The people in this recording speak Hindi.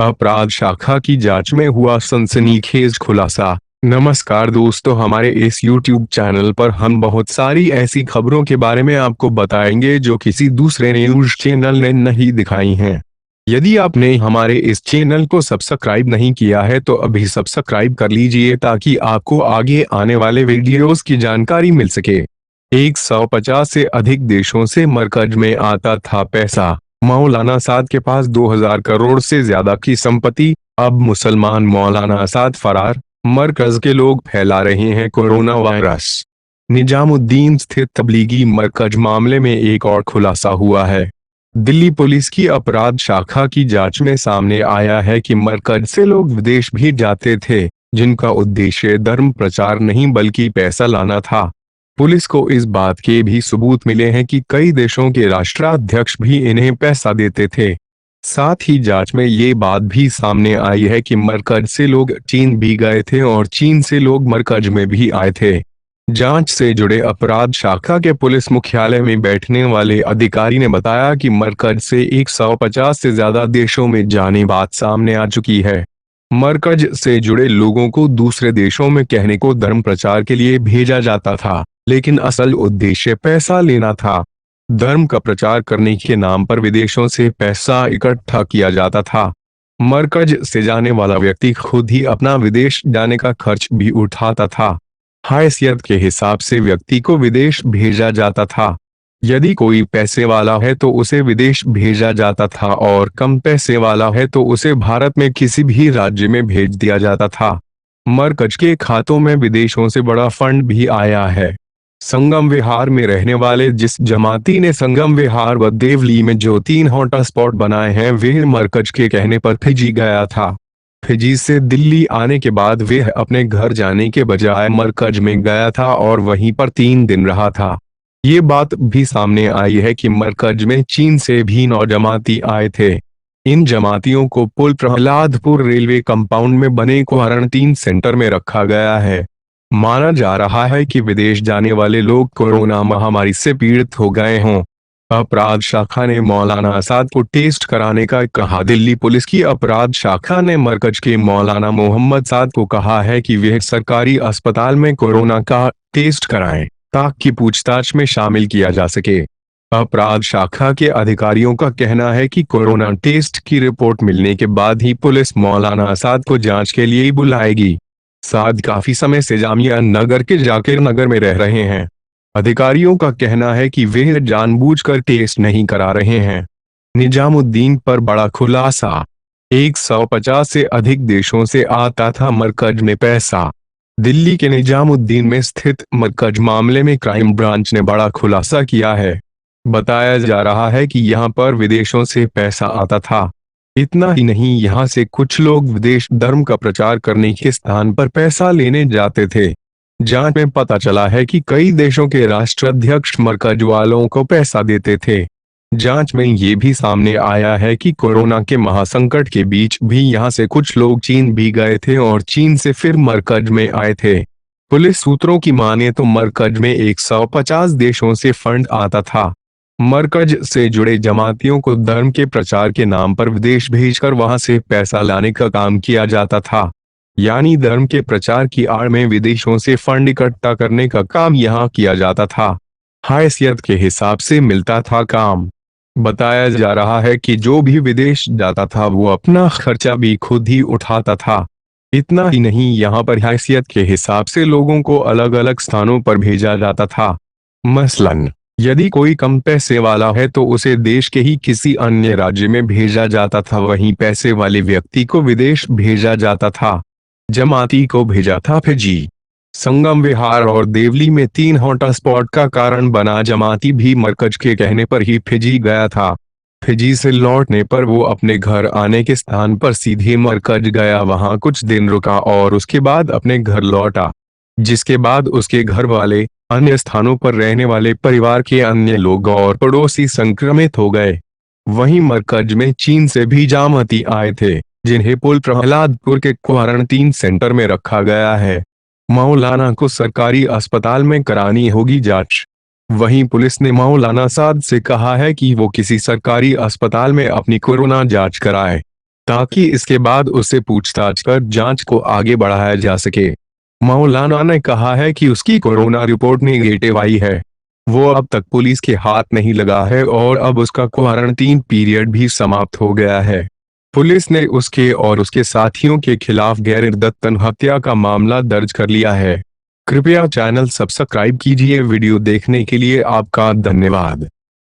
अपराध शाखा की जांच में हुआ सनसनीखेज खुलासा। नमस्कार दोस्तों, हमारे इस YouTube चैनल पर हम बहुत सारी ऐसी खबरों के बारे में आपको बताएंगे जो किसी दूसरे न्यूज चैनल ने नहीं दिखाई हैं। यदि आपने हमारे इस चैनल को सब्सक्राइब नहीं किया है तो अभी सब्सक्राइब कर लीजिए ताकि आपको आगे आने वाले वीडियोस की जानकारी मिल सके। 150 से अधिक देशों से मरकज में आता था पैसा। मौलाना साद के पास 2000 करोड़ से ज्यादा की संपत्ति। अब मुसलमान मौलाना साद फरार। मरकज के लोग फैला रहे हैं कोरोना वायरस। निजामुद्दीन स्थित तबलीगी मरकज मामले में एक और खुलासा हुआ है। दिल्ली पुलिस की अपराध शाखा की जांच में सामने आया है कि मरकज से लोग विदेश भी जाते थे, जिनका उद्देश्य धर्म प्रचार नहीं बल्कि पैसा लाना था। पुलिस को इस बात के भी सबूत मिले हैं कि कई देशों के राष्ट्राध्यक्ष भी इन्हें पैसा देते थे। साथ ही जांच में ये बात भी सामने आई है कि मरकज से लोग चीन भी गए थे और चीन से लोग मरकज में भी आए थे। जांच से जुड़े अपराध शाखा के पुलिस मुख्यालय में बैठने वाले अधिकारी ने बताया कि मरकज से 150 से ज्यादा देशों में जाने बात सामने आ चुकी है। मरकज से जुड़े लोगों को दूसरे देशों में कहने को धर्म प्रचार के लिए भेजा जाता था, लेकिन असल उद्देश्य पैसा लेना था। धर्म का प्रचार करने के नाम पर विदेशों से पैसा इकट्ठा किया जाता था। मरकज से जाने वाला व्यक्ति खुद ही अपना विदेश जाने का खर्च भी उठाता था। हैसियत के हिसाब से व्यक्ति को विदेश भेजा जाता था। यदि कोई पैसे वाला है तो उसे विदेश भेजा जाता था और कम पैसे वाला है तो उसे भारत में किसी भी राज्य में भेज दिया जाता था। मरकज के खातों में विदेशों से बड़ा फंड भी आया है। संगम विहार में रहने वाले जिस जमाती ने संगम विहार व देवली में जो 3 हॉटस्पॉट बनाए हैं, वे मरकज के कहने पर फिजी गया था। फिजी से दिल्ली आने के बाद वे अपने घर जाने के बजाय मरकज में गया था और वहीं पर 3 दिन रहा था। ये बात भी सामने आई है कि मरकज में चीन से भी 9 जमाती आए थे। इन जमातियों को पुल प्रहलादपुर रेलवे कंपाउंड में बने क्वारंटीन सेंटर में रखा गया है। माना जा रहा है कि विदेश जाने वाले लोग कोरोना महामारी से पीड़ित हो गए हों। अपराध शाखा ने मौलाना आसाद को टेस्ट कराने का कहा। दिल्ली पुलिस की अपराध शाखा ने मरकज के मौलाना मोहम्मद साद को कहा है कि वे सरकारी अस्पताल में कोरोना का टेस्ट कराएं ताकि पूछताछ में शामिल किया जा सके। अपराध शाखा के अधिकारियों का कहना है कि कोरोना टेस्ट की रिपोर्ट मिलने के बाद ही पुलिस मौलाना आसाद को जांच के लिए बुलाएगी। साद काफी समय से जामिया नगर के जाकिर नगर में रह रहे हैं। अधिकारियों का कहना है कि वे जानबूझकर टेस्ट नहीं करा रहे हैं। निजामुद्दीन पर बड़ा खुलासा। 150 से अधिक देशों से आता था मरकज में पैसा। दिल्ली के निजामुद्दीन में स्थित मरकज मामले में क्राइम ब्रांच ने बड़ा खुलासा किया है। बताया जा रहा है कि यहां पर विदेशों से पैसा आता था। इतना ही नहीं, यहां से कुछ लोग विदेश धर्म का प्रचार करने के स्थान पर पैसा लेने जाते थे। जांच में पता चला है कि कई देशों के राष्ट्राध्यक्ष मरकज वालों को पैसा देते थे। जांच में ये भी सामने आया है कि कोरोना के महासंकट के बीच भी यहां से कुछ लोग चीन भी गए थे और चीन से फिर मरकज में आए थे। पुलिस सूत्रों की माने तो मरकज में 150 देशों से फंड आता था। मरकज से जुड़े जमातियों को धर्म के प्रचार के नाम पर विदेश भेजकर वहां से पैसा लाने का काम किया जाता था। यानी धर्म के प्रचार की आड़ में विदेशों से फंड इकट्ठा करने का काम यहाँ किया जाता था। हैसियत के हिसाब से मिलता था काम। बताया जा रहा है कि जो भी विदेश जाता था वो अपना खर्चा भी खुद ही उठाता था। इतना ही नहीं, यहाँ पर हैसियत के हिसाब से लोगों को अलग अलग स्थानों पर भेजा जाता था। मसलन यदि कोई कम पैसे वाला है तो उसे देश के ही किसी अन्य राज्य में भेजा जाता था, वहीं पैसे वाले व्यक्ति को विदेश भेजा जाता था। जमाती को भेजा था फिजी। संगम विहार और देवली में 3 हॉटस्पॉट का कारण बना जमाती भी मरकज के कहने पर ही फिजी गया था। फिजी से लौटने पर वो अपने घर आने के स्थान पर सीधे मरकज गया, वहां कुछ दिन रुका और उसके बाद अपने घर लौटा, जिसके बाद उसके घर वाले, अन्य स्थानों पर रहने वाले परिवार के अन्य लोग और पड़ोसी संक्रमित हो गए। वहीं मरकज में चीन से भी जमाती आए थे, जिन्हें पुल प्रहलादपुर के क्वारंटीन सेंटर में रखा गया है। मौलाना को सरकारी अस्पताल में करानी होगी जांच। वहीं पुलिस ने मौलाना साद से कहा है कि वो किसी सरकारी अस्पताल में अपनी कोरोना जांच कराए ताकि इसके बाद उससे पूछताछ कर जांच को आगे बढ़ाया जा सके। मौलाना ने कहा है कि उसकी कोरोना रिपोर्ट नेगेटिव आई है। वो अब तक पुलिस के हाथ नहीं लगा है और अब उसका क्वारंटीन पीरियड भी समाप्त हो गया है। पुलिस ने उसके और उसके साथियों के खिलाफ गैर दत्तन हत्या का मामला दर्ज कर लिया है। कृपया चैनल सब्सक्राइब कीजिए। वीडियो देखने के लिए आपका धन्यवाद।